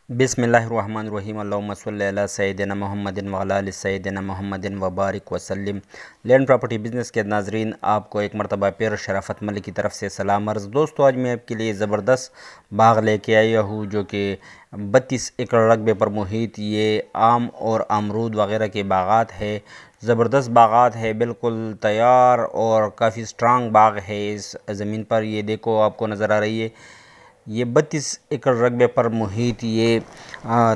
बिस्मिल्लाहिर्रहमानिर्रहीम अल्लाहुम्मा सल्लि अला सय्यिदिना मुहम्मदिन व अला आलि सय्यिदिना मुहम्मदिन व बारिक वसल्लिम। लैंड प्रॉपर्टी बिज़नेस के नाज़रीन, आपको एक मरतबा फिर शराफत मलिक की तरफ से सलाम अर्ज़। दोस्तों, आज मैं आपके लिए ज़बरदस्त बाग़ लेके आया हूँ जो कि 32 एकड़ रकबे पर मुहित ये आम और अमरूद वग़ैरह के बाग़ात है। ज़बरदस्त बाग़ात है, बिल्कुल तैयार और काफ़ी स्ट्रांग बाग़ है। इस ज़मीन पर ये देखो, आपको नज़र आ रही है, ये 32 एकड़ रकबे पर मुहित ये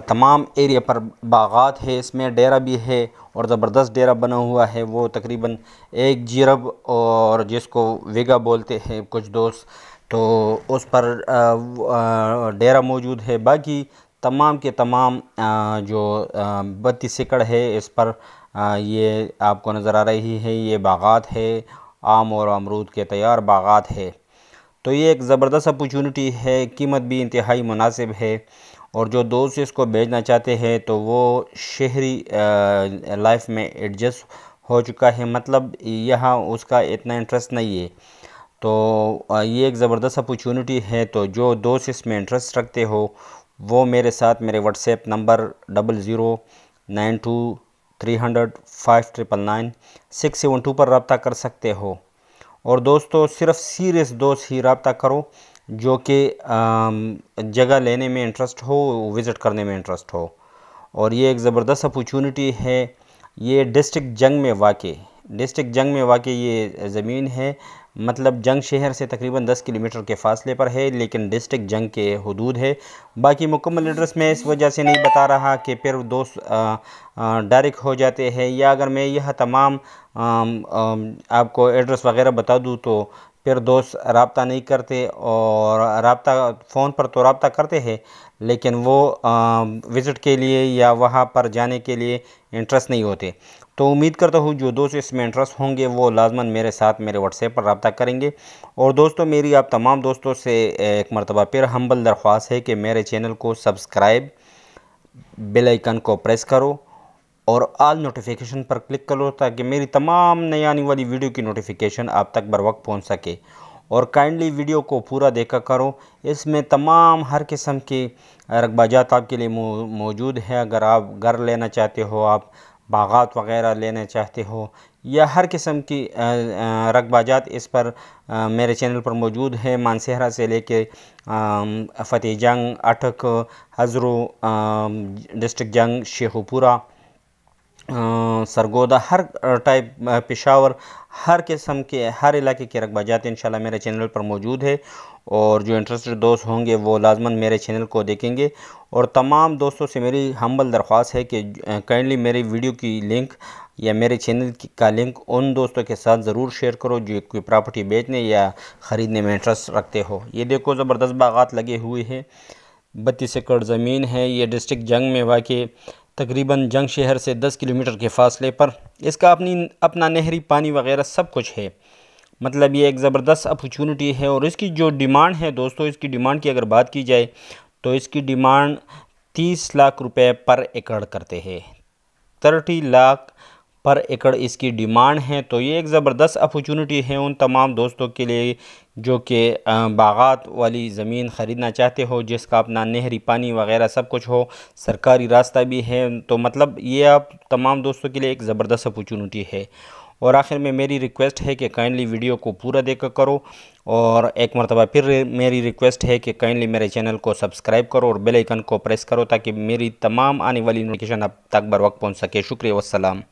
तमाम एरिया पर बाग़ात है। इसमें डेरा भी है और ज़बरदस्त डेरा बना हुआ है, वो तकरीबन 1 जीरब और जिसको वेगा बोलते हैं कुछ दोस्त, तो उस पर डेरा मौजूद है। बाकी तमाम के तमाम जो 32 एकड़ है इस पर ये आपको नज़र आ रही है, ये बाग़ात है, आम और अमरूद के तैयार बाग़ात है। तो ये एक ज़बरदस्त अपॉर्चुनिटी है, कीमत भी इंतहाई मुनासिब है। और जो दोस्त इसको बेचना चाहते हैं तो वो शहरी लाइफ में एडजस्ट हो चुका है, मतलब यहाँ उसका इतना इंटरेस्ट नहीं है। तो ये एक ज़बरदस्त अपॉर्चुनिटी है। तो जो दोस्त इसमें इंटरेस्ट रखते हो वो मेरे साथ मेरे व्हाट्सएप नंबर 0092300599 672 पर रब्ता कर सकते हो। और दोस्तों, सिर्फ़ सीरियस दोस्त ही रब्ता करो जो कि जगह लेने में इंटरेस्ट हो, विज़िट करने में इंटरेस्ट हो। और ये एक ज़बरदस्त अपॉर्चुनिटी है। ये डिस्ट्रिक्ट जंग में वाक़ ये ज़मीन है, मतलब जंग शहर से तकरीबन 10 किलोमीटर के फ़ासले पर है, लेकिन डिस्ट्रिक्ट जंग के हुदूद है। बाकी मुकम्मल एड्रेस मैं इस वजह से नहीं बता रहा कि फिर दोस्त डायरेक्ट हो जाते हैं, या अगर मैं यह तमाम आपको एड्रेस वगैरह बता दूँ तो फिर दोस्त रब्ता नहीं करते। और रब्ता फ़ोन पर तो रब्ता करते हैं, लेकिन वो विज़िट के लिए या वहाँ पर जाने के लिए इंटरेस्ट नहीं होते। तो उम्मीद करता हूँ जो दोस्त इसमें इंटरेस्ट होंगे वो लाजमन मेरे साथ मेरे व्हाट्सएप पर रब्ता करेंगे। और दोस्तों, मेरी आप तमाम दोस्तों से एक मरतबा फिर हम्बल दरख्वास्त है कि मेरे चैनल को सब्सक्राइब, बेल आइकन को प्रेस करो और ऑल नोटिफिकेशन पर क्लिक करो ताकि मेरी तमाम नई आने वाली वीडियो की नोटिफिकेशन आप तक बर वक्त पहुँच सके। और काइंडली वीडियो को पूरा देखा करो, इसमें तमाम हर किस्म के रकबाजात आपके लिए मौजूद है। अगर आप घर लेना चाहते हो, आप बाग़ात वग़ैरह लेना चाहते हो, या हर किस्म की रकबाजात इस पर मेरे चैनल पर मौजूद है। मानसहरा से लेके फ़तेह जंग, अटक, हज़रू, डिस्ट्रिक्ट जंग, शेखुपुरा, सरगोदा, हर टाइप, पेशावर, हर किस्म के हर इलाके के रकबाजात इंशाल्लाह मेरे चैनल पर मौजूद है। और जो इंटरेस्टेड दोस्त होंगे वो लाजमन मेरे चैनल को देखेंगे। और तमाम दोस्तों से मेरी हम्बल दरख्वास्त है कि काइंडली मेरी वीडियो की लिंक या मेरे चैनल का लिंक उन दोस्तों के साथ ज़रूर शेयर करो जो कोई प्रॉपर्टी बेचने या ख़रीदने में इंटरेस्ट रखते हो। ये देखो, ज़बरदस्त बाग़ात लगे हुए हैं, 32 एकड़ ज़मीन है। ये डिस्ट्रिक्ट जंग में वाक़ तकरीबन जंग शहर से 10 किलोमीटर के फ़ासले पर। इसका अपना नहरी पानी वग़ैरह सब कुछ है, मतलब ये एक ज़बरदस्त अपॉर्चुनिटी है। और इसकी जो डिमांड है दोस्तों, इसकी डिमांड की अगर बात की जाए तो इसकी डिमांड 30 लाख रुपए पर एकड़ करते हैं, 30 लाख पर एकड़ इसकी डिमांड है। तो ये एक ज़बरदस्त अपॉर्चुनिटी है उन तमाम दोस्तों के लिए जो कि बाग़ात वाली ज़मीन ख़रीदना चाहते हो, जिसका अपना नहरी पानी वग़ैरह सब कुछ हो, सरकारी रास्ता भी है। तो मतलब ये आप तमाम दोस्तों के लिए एक ज़बरदस्त अपॉर्चुनिटी है। और आखिर में मेरी रिक्वेस्ट है कि काइंडली वीडियो को पूरा देखा करो। और एक मरतबा फिर मेरी रिक्वेस्ट है कि काइंडली मेरे चैनल को सब्सक्राइब करो और बेल आइकन को प्रेस करो ताकि मेरी तमाम आने वाली नोटिफिकेशन आप तक बर वक्त पहुँच सके। शुक्रिया, वस्सलाम।